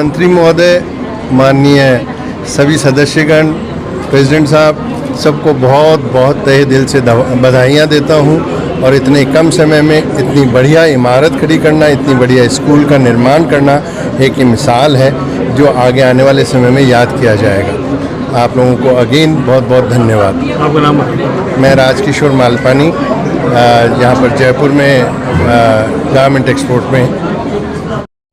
मंत्री महोदय, माननीय सभी सदस्यगण, प्रेसिडेंट साहब, सबको बहुत बहुत तहे दिल से बधाइयाँ देता हूँ। और इतने कम समय में इतनी बढ़िया इमारत खड़ी करना, इतनी बढ़िया स्कूल का निर्माण करना एक मिसाल है जो आगे आने वाले समय में याद किया जाएगा। आप लोगों को अगेन बहुत बहुत धन्यवाद। आपका नाम? मैं राजकिशोर मालपानी, यहाँ पर जयपुर में गारमेंट एक्सपोर्ट में।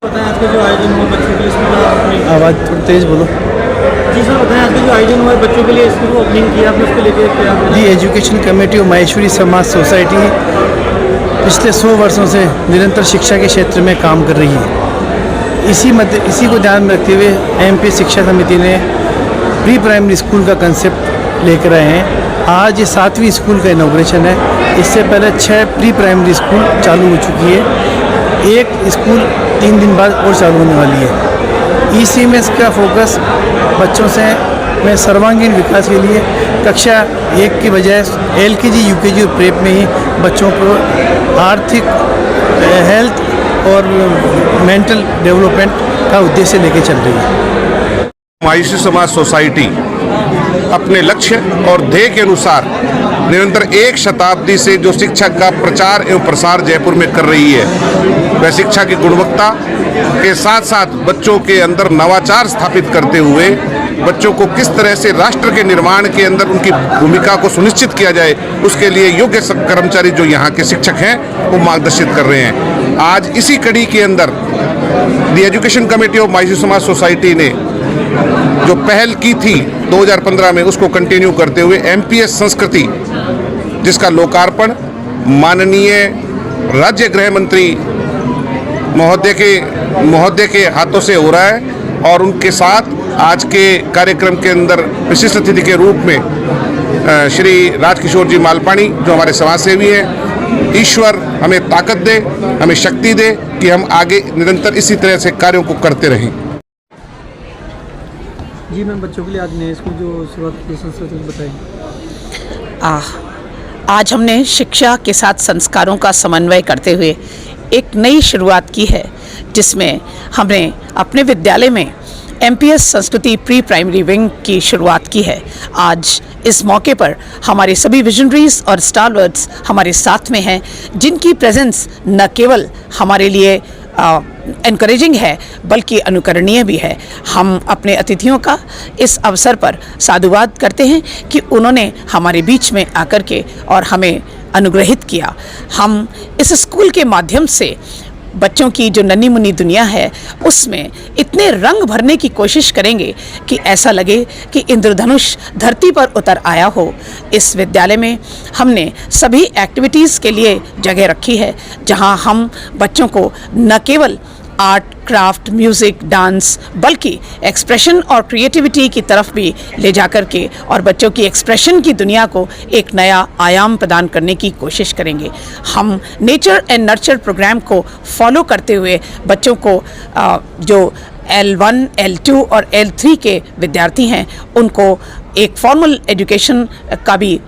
बताएं आज का जो आयोजन हुआ बच्चों के लिए स्कूल, आवाज़ थोड़ी तेज़ बोलो जी सर। बताएं आज का जो आयोजन हुआ बच्चों के लिए स्कूल ओपनिंग किया आपने, उसको लेकर क्या? जी, एजुकेशन कमेटी ऑफ माहेश्वरी समाज सोसाइटी पिछले 100 वर्षों से निरंतर शिक्षा के क्षेत्र में काम कर रही है। इसी को ध्यान में रखते हुए एमपी शिक्षा समिति ने प्री प्राइमरी स्कूल का कंसेप्ट लेकर आए हैं। आज ये 7वीं स्कूल का इनॉग्रेशन है। इससे पहले 6 प्री प्राइमरी स्कूल चालू हो चुकी है। एक स्कूल 3 दिन बाद और चालू होने वाली है। ECMS का फोकस बच्चों से में सर्वांगीण विकास के लिए कक्षा 1 की बजाय LKG, UKG और प्रेप में ही बच्चों को आर्थिक, हेल्थ और मेंटल डेवलपमेंट का उद्देश्य लेके चल रही है। माहेश्वरी समाज सोसाइटी अपने लक्ष्य और ध्येय के अनुसार निरंतर 1 शताब्दी से जो शिक्षा का प्रचार एवं प्रसार जयपुर में कर रही है, वह शिक्षा की गुणवत्ता के साथ साथ बच्चों के अंदर नवाचार स्थापित करते हुए बच्चों को किस तरह से राष्ट्र के निर्माण के अंदर उनकी भूमिका को सुनिश्चित किया जाए, उसके लिए योग्य कर्मचारी जो यहाँ के शिक्षक हैं वो मार्गदर्शित कर रहे हैं। आज इसी कड़ी के अंदर the education committee of Maheshwari समाज सोसाइटी ने जो पहल की थी 2015 में, उसको कंटिन्यू करते हुए MPS संस्कृति, जिसका लोकार्पण माननीय राज्य गृह मंत्री महोदय के हाथों से हो रहा है। और उनके साथ आज के कार्यक्रम के अंदर विशिष्ट अतिथि के रूप में श्री राजकिशोर जी मालपानी, जो हमारे समाज सेवी हैं। ईश्वर हमें ताकत दे, हमें शक्ति दे कि हम आगे निरंतर इसी तरह से कार्यों को करते रहें। जी मैम, बच्चों के लिए आज नए स्कूल जो शुरुआत की संस्कृति बताइए। आज हमने शिक्षा के साथ संस्कारों का समन्वय करते हुए एक नई शुरुआत की है, जिसमें हमने अपने विद्यालय में MPS संस्कृति प्री प्राइमरी विंग की शुरुआत की है। आज इस मौके पर हमारे सभी विजनरीज और स्टारवर्ड्स हमारे साथ में हैं, जिनकी प्रेजेंस न केवल हमारे लिए एनकरेजिंग है बल्कि अनुकरणीय भी है। हम अपने अतिथियों का इस अवसर पर साधुवाद करते हैं कि उन्होंने हमारे बीच में आकर के और हमें अनुग्रहित किया। हम इस स्कूल के माध्यम से बच्चों की जो नन्ही मुन्नी दुनिया है उसमें इतने रंग भरने की कोशिश करेंगे कि ऐसा लगे कि इंद्रधनुष धरती पर उतर आया हो। इस विद्यालय में हमने सभी एक्टिविटीज़ के लिए जगह रखी है, जहां हम बच्चों को न केवल आर्ट, क्राफ्ट, म्यूज़िक, डांस, बल्कि एक्सप्रेशन और क्रिएटिविटी की तरफ भी ले जाकर के और बच्चों की एक्सप्रेशन की दुनिया को एक नया आयाम प्रदान करने की कोशिश करेंगे। हम नेचर एंड नर्चर प्रोग्राम को फॉलो करते हुए बच्चों को जो L1, L2 और L3 के विद्यार्थी हैं उनको एक फॉर्मल एजुकेशन का भी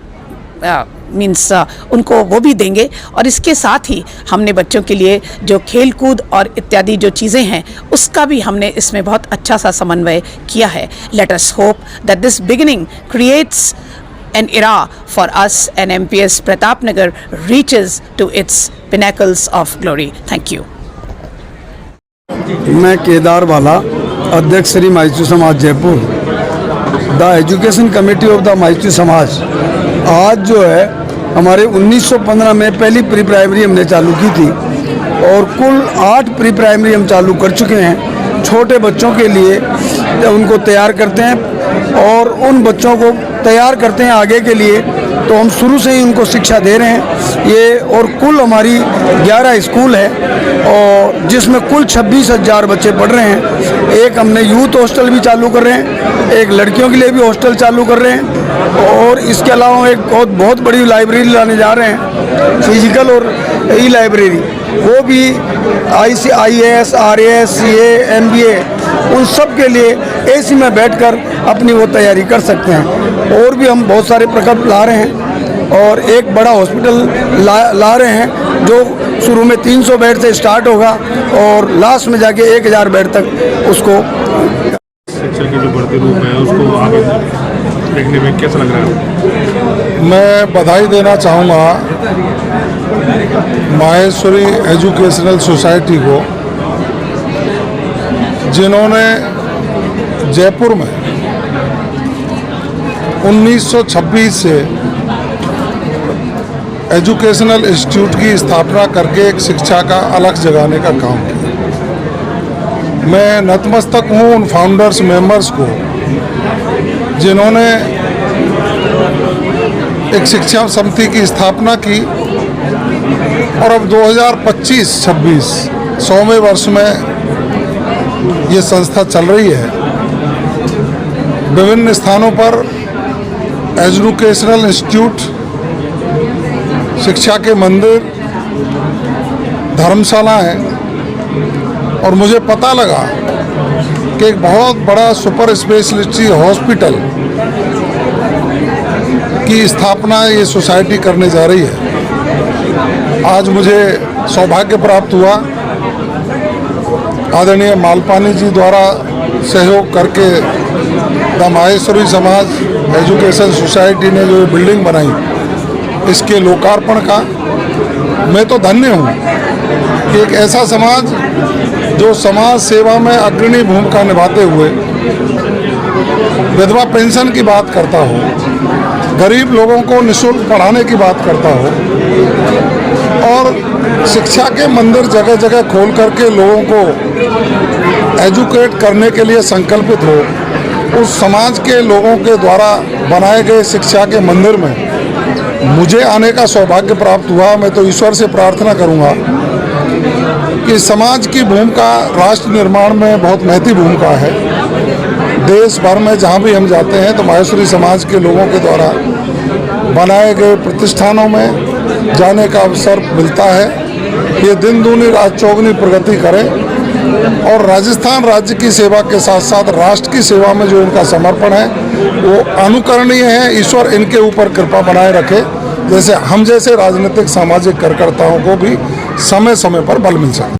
उनको वो भी देंगे। और इसके साथ ही हमने बच्चों के लिए जो खेल कूद और इत्यादि जो चीज़ें हैं उसका भी हमने इसमें बहुत अच्छा सा समन्वय किया है। Let us hope that this beginning creates an era for us and MPS Pratapnagar reaches to its pinnacles of glory. Thank you. मैं केदार वाला, अध्यक्ष श्री माहेश्वरी समाज Jaipur, the education committee of the Maheshwari समाज। आज जो है हमारे 1915 में पहली प्री प्राइमरी हमने चालू की थी और कुल 8 प्री प्राइमरी हम चालू कर चुके हैं। छोटे बच्चों के लिए उनको तैयार करते हैं और उन बच्चों को तैयार करते हैं आगे के लिए, तो हम शुरू से ही उनको शिक्षा दे रहे हैं ये। और कुल हमारी 11 स्कूल है और जिसमें कुल 26,000 बच्चे पढ़ रहे हैं। एक हमने यूथ हॉस्टल भी चालू कर रहे हैं, एक लड़कियों के लिए भी हॉस्टल चालू कर रहे हैं और इसके अलावा एक बहुत बड़ी लाइब्रेरी लाने जा रहे हैं, फिजिकल और ई लाइब्रेरी। वो भी IAS, RAS, CA, MBA उन सब के लिए AC में बैठकर अपनी वो तैयारी कर सकते हैं। और भी हम बहुत सारे प्रकल्प ला रहे हैं और एक बड़ा हॉस्पिटल ला रहे हैं जो शुरू में 300 बेड से स्टार्ट होगा और लास्ट में जाके 1000 बेड तक उसको। शिक्षा की जो बढ़ती रूप है उसको आगे देखने में कैसा लग रहा है? मैं बधाई देना चाहूँगा माहेश्वरी एजुकेशनल सोसाइटी को, जिन्होंने जयपुर में 1926 से एजुकेशनल इंस्टीट्यूट की स्थापना करके एक शिक्षा का अलग जगाने का काम किया। मैं नतमस्तक हूँ उन फाउंडर्स मेंबर्स को जिन्होंने एक शिक्षा समिति की स्थापना की और अब 2025-26 100वें वर्ष में ये संस्था चल रही है। विभिन्न स्थानों पर एजुकेशनल इंस्टीट्यूट, शिक्षा के मंदिर, धर्मशालाएं, और मुझे पता लगा कि एक बहुत बड़ा सुपर स्पेशलिटी हॉस्पिटल की स्थापना ये सोसाइटी करने जा रही है। आज मुझे सौभाग्य प्राप्त हुआ, आदरणीय मालपानी जी द्वारा सहयोग करके द माहेश्वरी समाज एजुकेशन सोसाइटी ने जो बिल्डिंग बनाई, इसके लोकार्पण का मैं तो धन्य हूँ कि एक ऐसा समाज जो समाज सेवा में अग्रणी भूमिका निभाते हुए विधवा पेंशन की बात करता हो, गरीब लोगों को निःशुल्क पढ़ाने की बात करता हो और शिक्षा के मंदिर जगह जगह खोल करके लोगों को एजुकेट करने के लिए संकल्पित हो, उस समाज के लोगों के द्वारा बनाए गए शिक्षा के मंदिर में मुझे आने का सौभाग्य प्राप्त हुआ। मैं तो ईश्वर से प्रार्थना करूंगा कि समाज की भूमिका राष्ट्र निर्माण में बहुत महती भूमिका है। देश भर में जहाँ भी हम जाते हैं तो माहेश्वरी समाज के लोगों के द्वारा बनाए गए प्रतिष्ठानों में जाने का अवसर मिलता है। ये दिन दूनी रात चौगुनी प्रगति करें और राजस्थान राज्य की सेवा के साथ साथ राष्ट्र की सेवा में जो इनका समर्पण है वो अनुकरणीय है। ईश्वर इनके ऊपर कृपा बनाए रखे, जैसे हम जैसे राजनीतिक सामाजिक कार्यकर्ताओं को भी समय समय पर बल मिल सके।